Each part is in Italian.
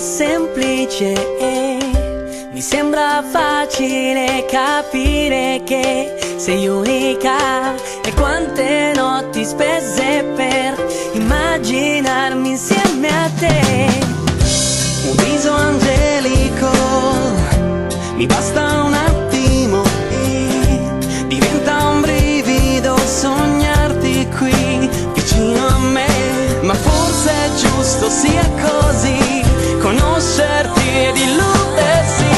semplice e mi sembra facile capire che sei unica. E quante notti spese per immaginarmi insieme a te. Un viso angelico, mi basta un attimo e diventa un brivido sognarti qui vicino a me. Ma forse è giusto sia così, conoscerti ed illudersi.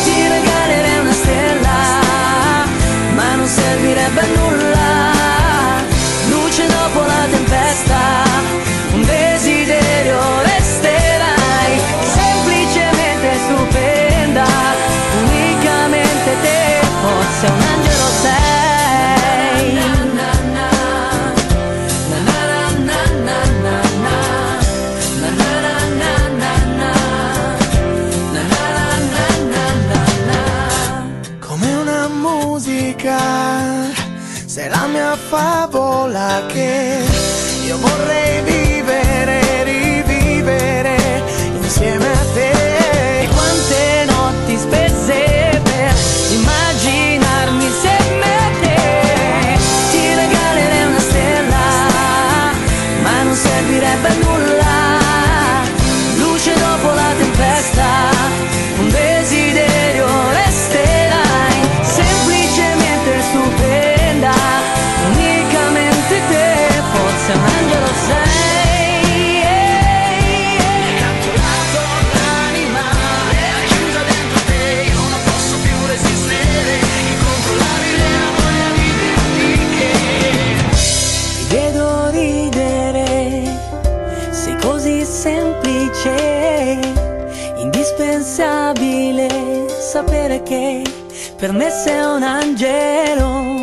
Ti regalerei una stella, ma non servirebbe a nulla. Luce dopo la tempesta, un desiderio resterai. Semplicemente stupenda, unicamente te, forse un angelo sei. Sei la mia favola che io vorrei vivere, rivivere insieme a te. E quante notti spese per immaginarmi insieme a te. Ti regalerei una stella, ma non servirebbe a nulla. Luce dopo la tempesta, un desiderio resterai. Semplicemente stupenda, unicamente te, forse un angelo sei. Catturato l'anima, è chiusa dentro te, io non posso più resistere, incontrollabile la voglia di dirti che ti vedo ridere, sei così semplice, indispensabile sapere che per me sei un angelo.